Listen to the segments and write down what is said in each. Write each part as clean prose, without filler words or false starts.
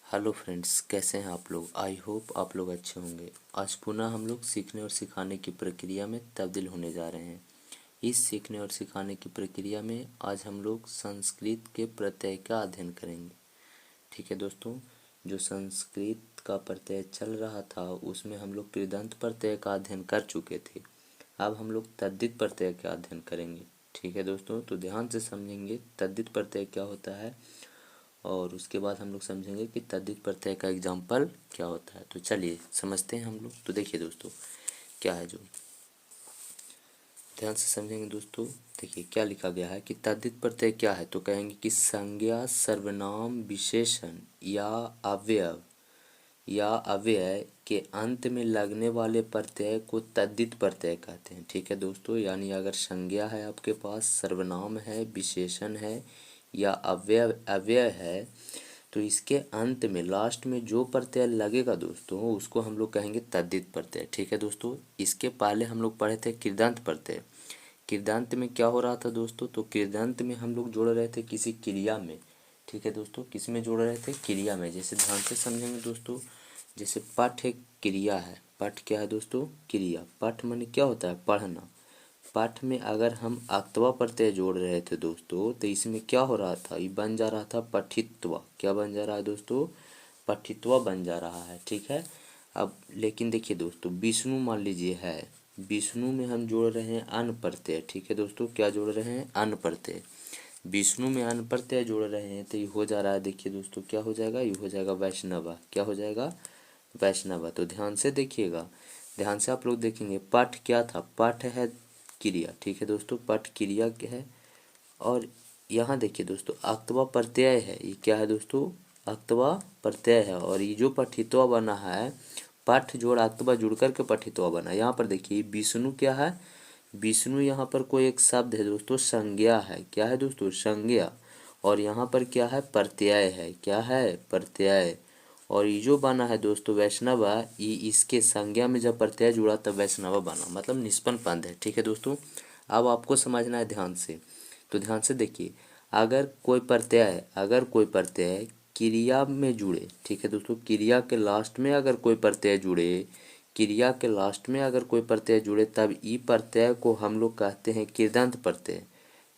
Hello friends, कैसे हैं आप लोग। आई होप आप लोग अच्छे होंगे। आज पुनः हम लोग सीखने और सिखाने की प्रक्रिया में तब्दील होने जा रहे हैं। इस सीखने और सिखाने की प्रक्रिया में आज हम लोग संस्कृत के प्रत्यय का अध्ययन करेंगे। ठीक है दोस्तों, जो संस्कृत का प्रत्यय चल रहा था उसमें हम लोग कृदंत प्रत्यय का अध्ययन कर चुके थे। अब हम लोग तद्धित प्रत्यय का अध्ययन करेंगे। ठीक है दोस्तों, तो ध्यान से समझेंगे तद्धित प्रत्यय क्या होता है और उसके बाद हम लोग समझेंगे कि तद्धित प्रत्यय का एग्जाम्पल क्या होता है। तो चलिए समझते हैं हम लोग। तो देखिए दोस्तों, क्या है जो ध्यान से समझेंगे दोस्तों। देखिए क्या लिखा गया है कि तद्धित प्रत्यय क्या है। तो कहेंगे कि संज्ञा, सर्वनाम, विशेषण या अव्यय के अंत में लगने वाले प्रत्यय को तद्धित प्रत्यय कहते हैं। ठीक है दोस्तों, यानी अगर संज्ञा है आपके पास, सर्वनाम है, विशेषण है या अव्यय है, तो इसके अंत में लास्ट में जो प्रत्यय लगेगा दोस्तों उसको हम लोग कहेंगे तद्धित प्रत्यय। ठीक है दोस्तों, इसके पहले हम लोग पढ़े थे कृदंत प्रत्यय। कृदंत में क्या हो रहा था दोस्तों, तो कृदंत में हम लोग जोड़ रहे थे किसी क्रिया में। ठीक है दोस्तों, किस में जोड़ रहे थे, क्रिया में। जैसे ध्यान से समझेंगे दोस्तों, जैसे पठ एक क्रिया है। पठ क्या है दोस्तों, क्रिया। पठ माने क्या होता है, पढ़ना। पाठ में अगर हम अक्तवा प्रत्यय जोड़ रहे थे दोस्तों तो इसमें क्या हो रहा था, ये बन जा रहा था पठित्वा। क्या बन जा रहा है दोस्तों, पठित्वा बन जा रहा है। ठीक है। अब लेकिन देखिए दोस्तों, विष्णु मान लीजिए है, विष्णु में हम जोड़ रहे हैं अन प्रत्यय। ठीक है दोस्तों, क्या जोड़ रहे हैं, अन प्रत्यय। विष्णु में अन प्रत्यय जोड़ रहे हैं तो ये हो जा रहा है, देखिए दोस्तों क्या हो जाएगा, ये हो जाएगा वैष्णवा। क्या हो जाएगा, वैष्णवा। तो ध्यान से देखिएगा, ध्यान से आप लोग देखेंगे, पाठ क्या था, पाठ है क्रिया। ठीक है दोस्तों, पाठ क्रिया क्या है। और यहाँ देखिए दोस्तों, अक्तवा प्रत्यय है। ये क्या है दोस्तों, अक्तवा प्रत्यय है। और ये जो पठित्वा बना है, पाठ जोड़ अक्तवा जुड़ करके पठित्वा बना। यहाँ पर देखिए विष्णु क्या है, विष्णु यहाँ पर कोई एक शब्द है दोस्तों, संज्ञा है। क्या है दोस्तों, संज्ञा। और यहाँ पर क्या है, प्रत्यय है। क्या है, प्रत्यय। और ये जो बना है दोस्तों वैष्णवा, ये इसके संज्ञा में जब प्रत्यय जुड़ा तब वैष्णवा बना, मतलब निष्पन्न पद है। ठीक है दोस्तों, अब आपको समझना है ध्यान से। तो ध्यान से देखिए, अगर कोई प्रत्यय क्रिया में जुड़े। ठीक है दोस्तों, क्रिया के लास्ट में अगर कोई प्रत्यय जुड़े, क्रिया के लास्ट में अगर कोई प्रत्यय जुड़े तब ई प्रत्यय को हम लोग कहते हैं कृदंत प्रत्यय।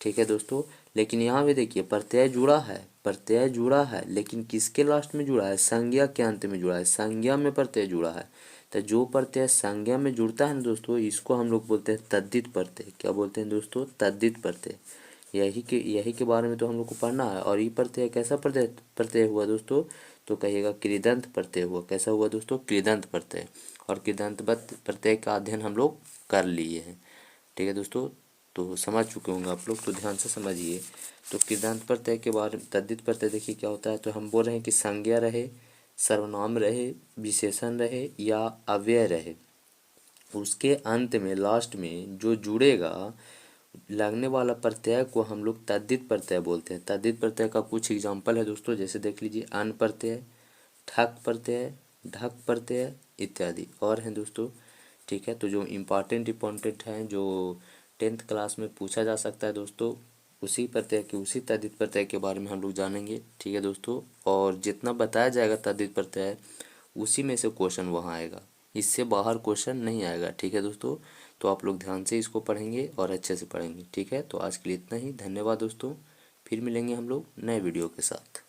ठीक है दोस्तों, लेकिन यहाँ भी देखिए प्रत्यय जुड़ा है, प्रत्यय जुड़ा है, लेकिन किसके लास्ट में जुड़ा है, संज्ञा के अंत में जुड़ा है, संज्ञा में प्रत्यय जुड़ा है। तो जो प्रत्यय संज्ञा में जुड़ता है ना दोस्तों, इसको हम लोग बोलते हैं तद्धित प्रत्यय। क्या बोलते हैं दोस्तों, तद्धित प्रत्यय। यही के बारे में तो हम लोग को पढ़ना है। और ये प्रत्यय कैसा प्रत्यय हुआ दोस्तों, तो कहिएगा कृदंत प्रत्यय हुआ। कैसा हुआ दोस्तों, कृदंत प्रत्यय। और कृदंत प्रत्यय का अध्ययन हम लोग कर लिए हैं। ठीक है दोस्तों, तो समझ चुके होंगे आप लोग। तो ध्यान से समझिए। तो कृदंत प्रत्यय के बारे में, तद्धित प्रत्यय देखिए क्या होता है। तो हम बोल रहे हैं कि संज्ञा रहे, सर्वनाम रहे, विशेषण रहे या अव्यय रहे, उसके अंत में लास्ट में जो जुड़ेगा लगने वाला प्रत्यय को हम लोग तद्धित प्रत्यय बोलते हैं। तद्धित प्रत्यय का कुछ एग्जाम्पल है दोस्तों, जैसे देख लीजिए, अन प्रत्यय, ठक प्रत्यय, ढक प्रत्यय इत्यादि और हैं दोस्तों। ठीक है, तो जो इम्पॉर्टेंट हैं, जो 10th क्लास में पूछा जा सकता है दोस्तों, उसी प्रत्यय के, उसी तद्धित प्रत्यय के बारे में हम लोग जानेंगे। ठीक है दोस्तों, और जितना बताया जाएगा तद्धित प्रत्यय उसी में से क्वेश्चन वहाँ आएगा, इससे बाहर क्वेश्चन नहीं आएगा। ठीक है दोस्तों, तो आप लोग ध्यान से इसको पढ़ेंगे और अच्छे से पढ़ेंगे। ठीक है, तो आज के लिए इतना ही। धन्यवाद दोस्तों, फिर मिलेंगे हम लोग नए वीडियो के साथ।